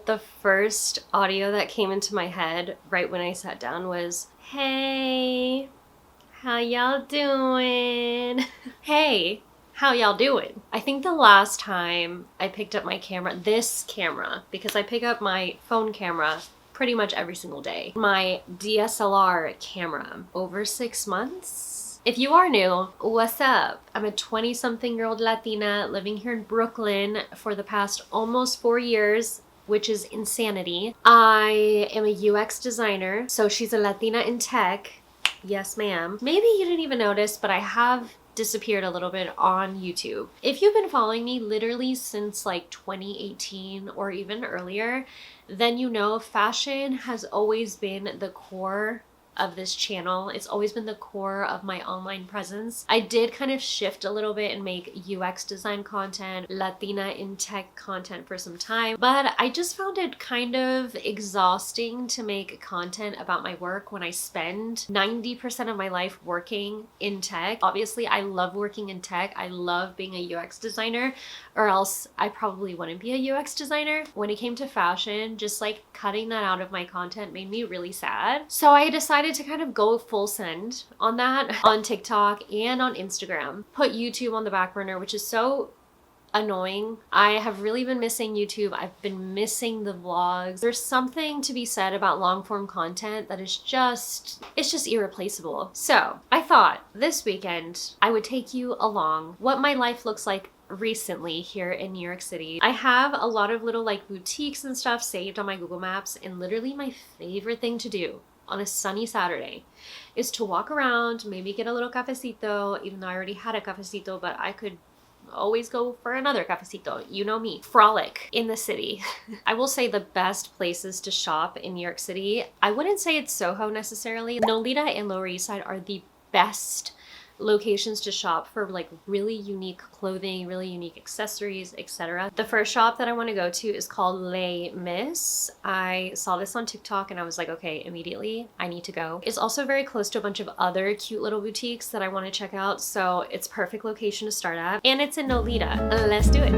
The first audio that came into my head right when I sat down was, "Hey, how y'all doing?" Hey, how y'all doing? I think the last time I picked up my camera, this camera, because I pick up my phone camera pretty much every single day, my DSLR camera, over 6 months. If you are new, what's up? I'm a 20-something-year-old Latina living here in Brooklyn for the past almost 4 years, which is insanity. I am a UX designer, so she's a Latina in tech. Yes, ma'am. Maybe you didn't even notice, but I have disappeared a little bit on YouTube. If you've been following me literally since like 2018 or even earlier, then you know fashion has always been the core of this channel. It's always been the core of my online presence. I did kind of shift a little bit and make UX design content, Latina in tech content for some time, but I just found it kind of exhausting to make content about my work when I spend 90% of my life working in tech. Obviously, I love working in tech. I love being a UX designer, or else I probably wouldn't be a UX designer. When it came to fashion, just like cutting that out of my content made me really sad. So I decided to kind of go full send on that on TikTok and on Instagram. Put YouTube on the back burner, which is so annoying. I have really been missing YouTube. I've been missing the vlogs. There's something to be said about long form content that is it's just irreplaceable. So I thought this weekend I would take you along what my life looks like recently here in New York City. I have a lot of little like boutiques and stuff saved on my Google Maps, and literally my favorite thing to do on a sunny Saturday is to walk around, maybe get a little cafecito, even though I already had a cafecito, but I could always go for another cafecito. You know me. Frolic in the city. I will say the best places to shop in New York City, I wouldn't say it's Soho necessarily. Nolita and Lower East Side are the best locations to shop for like really unique clothing, really unique accessories, etc. The first shop that I want to go to is called Les Mis. I saw this on TikTok and I was like, okay, immediately I need to go. It's also very close to a bunch of other cute little boutiques that I want to check out, so it's perfect location to start at, and it's in Nolita. Let's do it.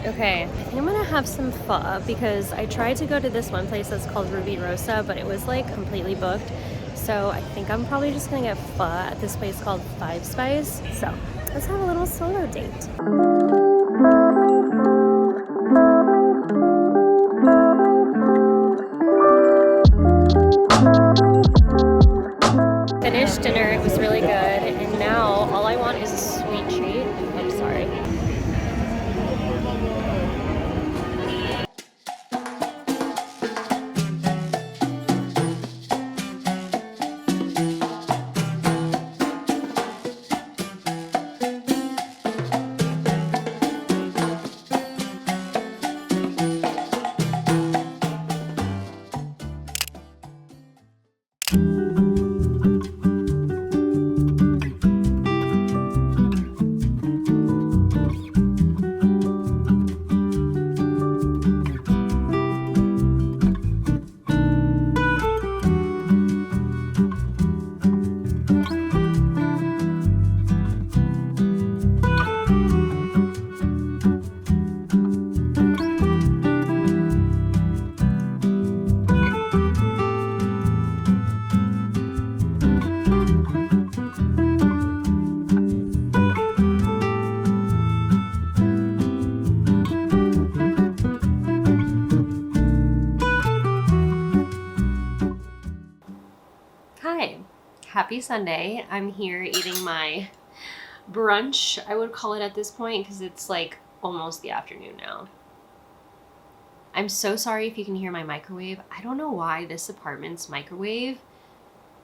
Okay, I think I'm gonna have some pho because I tried to go to this one place that's called Ruby Rosa, but it was like completely booked. So I think I'm probably just gonna get pho at this place called Five Spice. So let's have a little solo date. Finished dinner, it was really good, and now all I want is a sweet treat. I'm sorry. Hi, happy Sunday. I'm here eating my brunch, I would call it at this point, because it's like almost the afternoon now. I'm so sorry if you can hear my microwave. I don't know why this apartment's microwave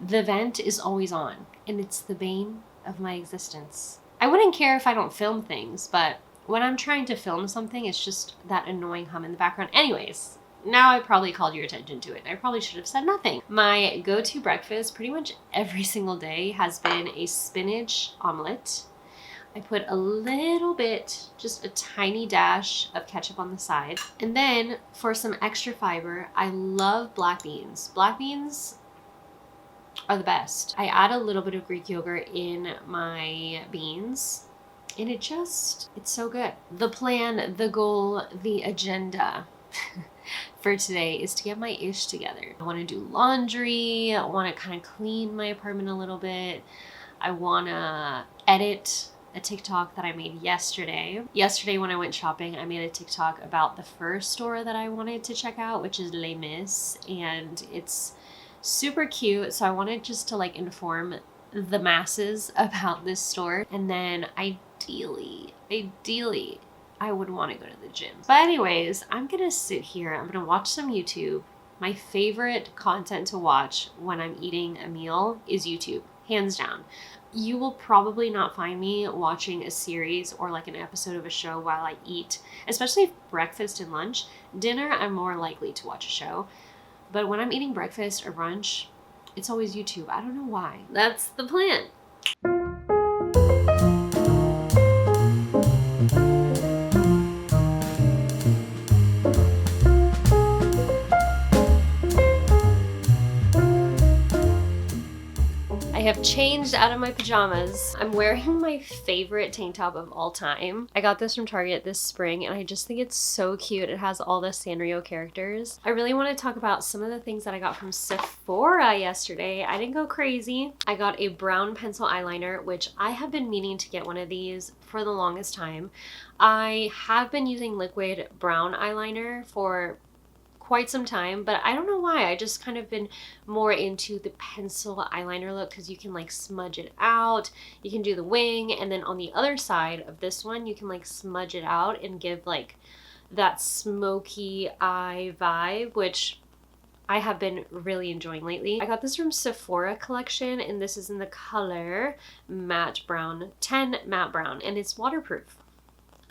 The vent is always on, and it's the bane of my existence. I wouldn't care if I don't film things, but when I'm trying to film something, it's just that annoying hum in the background. Anyways, now I probably called your attention to it. I probably should have said nothing. My go-to breakfast pretty much every single day has been a spinach omelet. I put a little bit, just a tiny dash of ketchup on the side. And then for some extra fiber, I love black beans. Black beans are the best. I add a little bit of Greek yogurt in my beans, and it's so good. The plan, the goal, the agenda for today is to get my ish together. I want to do laundry. I want to kind of clean my apartment a little bit. I want to edit a TikTok that I made yesterday. Yesterday when I went shopping, I made a TikTok about the first store that I wanted to check out, which is Les Mis, and it's super cute. So I wanted just to like inform the masses about this store, and then ideally I would want to go to the gym. But anyways, I'm gonna sit here, I'm gonna watch some YouTube. My favorite content to watch when I'm eating a meal is YouTube, hands down. You will probably not find me watching a series or like an episode of a show while I eat, especially breakfast and lunch. Dinner, I'm more likely to watch a show. But when I'm eating breakfast or brunch, it's always YouTube. I don't know why. That's the plan. I have changed out of my pajamas. I'm wearing my favorite tank top of all time. I got this from Target this spring, and I just think it's so cute. It has all the Sanrio characters. I really want to talk about some of the things that I got from Sephora yesterday. I didn't go crazy. I got a brown pencil eyeliner, which I have been meaning to get one of these for the longest time. I have been using liquid brown eyeliner for quite some time, but I don't know why. I just kind of been more into the pencil eyeliner look because you can like smudge it out, you can do the wing, and then on the other side of this one you can like smudge it out and give like that smoky eye vibe, which I have been really enjoying lately. I got this from Sephora collection, and this is in the color matte brown, 10 matte brown, and it's waterproof,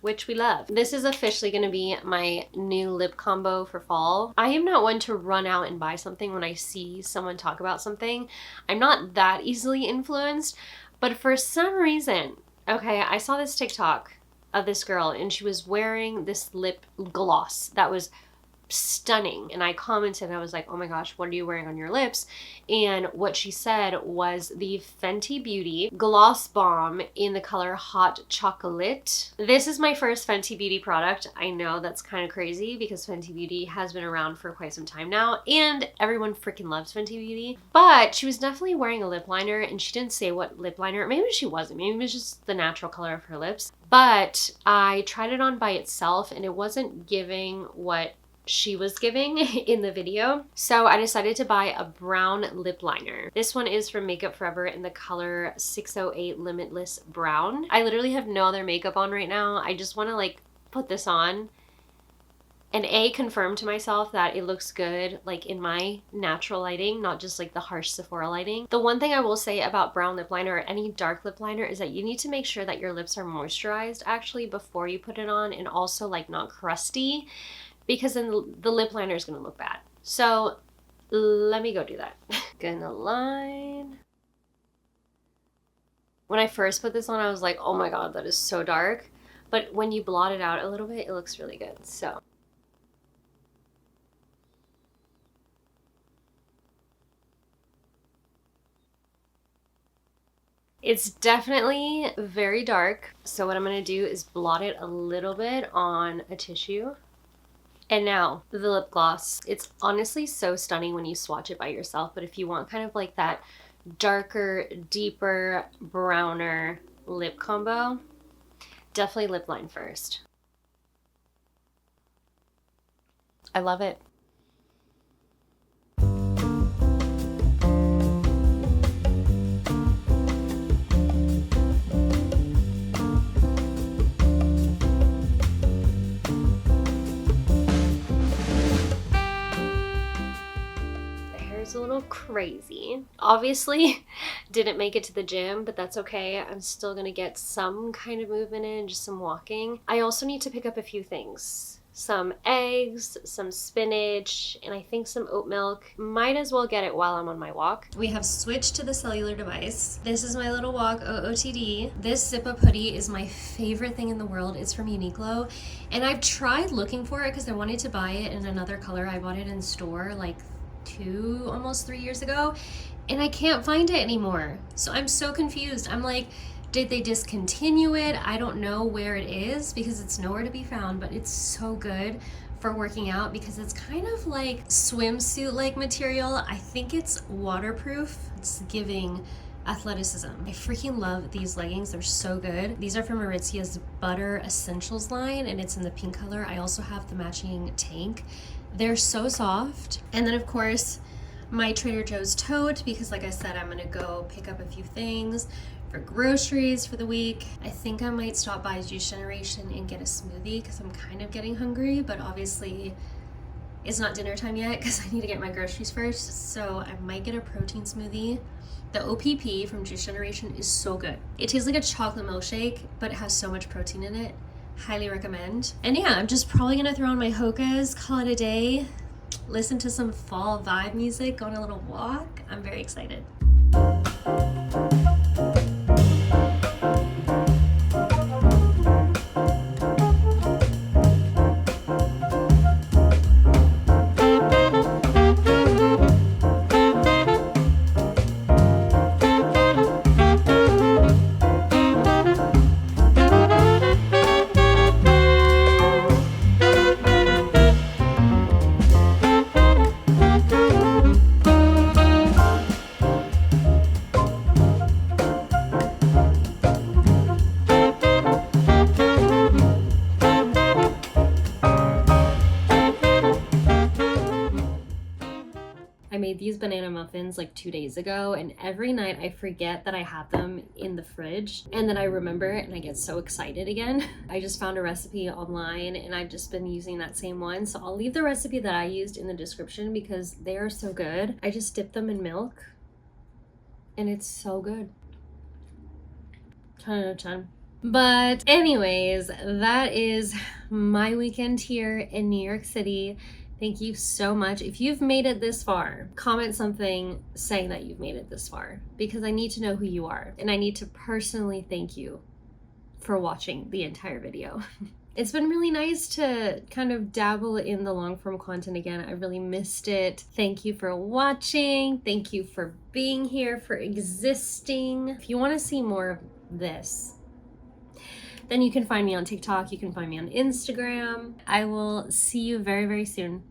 which we love. This is officially gonna be my new lip combo for fall. I am not one to run out and buy something when I see someone talk about something. I'm not that easily influenced, but for some reason, okay, I saw this TikTok of this girl and she was wearing this lip gloss that was stunning, and I commented, I was like, oh my gosh, what are you wearing on your lips? And what she said was the Fenty Beauty Gloss Bomb in the color Hot Chocolate. This is my first Fenty Beauty product. I know that's kind of crazy because Fenty Beauty has been around for quite some time now, and everyone freaking loves Fenty Beauty, but she was definitely wearing a lip liner, and she didn't say what lip liner. Maybe she wasn't. Maybe it was just the natural color of her lips. But I tried it on by itself, and it wasn't giving what she was giving in the video. So I decided to buy a brown lip liner. This one is from Makeup Forever in the color 608 Limitless Brown. I literally have no other makeup on right now. I just want to like put this on and confirm to myself that it looks good like in my natural lighting, not just like the harsh Sephora lighting. The one thing I will say about brown lip liner or any dark lip liner is that you need to make sure that your lips are moisturized actually before you put it on, and also like not crusty, because then the lip liner is going to look bad. So let me go do that. Gonna line. When I first put this on, I was like, oh my god, that is so dark. But when you blot it out a little bit, it looks really good. So it's definitely very dark. So what I'm going to do is blot it a little bit on a tissue. And now, the lip gloss. It's honestly so stunning when you swatch it by yourself, but if you want kind of like that darker, deeper, browner lip combo, definitely lip line first. I love it. A little little crazy. Obviously, didn't make it to the gym, but that's okay. I'm still gonna get some kind of movement in, just some walking. I also need to pick up a few things. Some eggs, some spinach, and I think some oat milk. Might as well get it while I'm on my walk. We have switched to the cellular device. This is my little walk, OOTD. This zip-up hoodie is my favorite thing in the world. It's from Uniqlo, and I've tried looking for it because I wanted to buy it in another color. I bought it in store like almost 3 years ago, and I can't find it anymore. So I'm so confused. I'm like, did they discontinue it? I don't know where it is because it's nowhere to be found, but it's so good for working out because it's kind of like swimsuit-like material. I think it's waterproof. It's giving athleticism. I freaking love these leggings. They're so good. These are from Maritzia's Butter Essentials line, and it's in the pink color. I also have the matching tank. They're so soft. And then of course, my Trader Joe's tote, because like I said, I'm gonna go pick up a few things for groceries for the week. I think I might stop by Juice Generation and get a smoothie because I'm kind of getting hungry, but obviously it's not dinner time yet because I need to get my groceries first. So I might get a protein smoothie. The OPP from Juice Generation is so good. It tastes like a chocolate milkshake, but it has so much protein in it. Highly recommend. And yeah, I'm just probably gonna throw on my Hokas, call it a day, listen to some fall vibe music, go on a little walk. I'm very excited. I made these banana muffins like 2 days ago, and every night I forget that I have them in the fridge, and then I remember it and I get so excited again. I just found a recipe online and I've just been using that same one, so I'll leave the recipe that I used in the description because they are so good. I just dip them in milk and it's so good. 10 out of 10. But anyways, that is my weekend here in New York City. Thank you so much. If you've made it this far, comment something saying that you've made it this far because I need to know who you are, and I need to personally thank you for watching the entire video. It's been really nice to kind of dabble in the long form content again. I really missed it. Thank you for watching. Thank you for being here, for existing. If you want to see more of this, then you can find me on TikTok, you can find me on Instagram. I will see you very, very soon.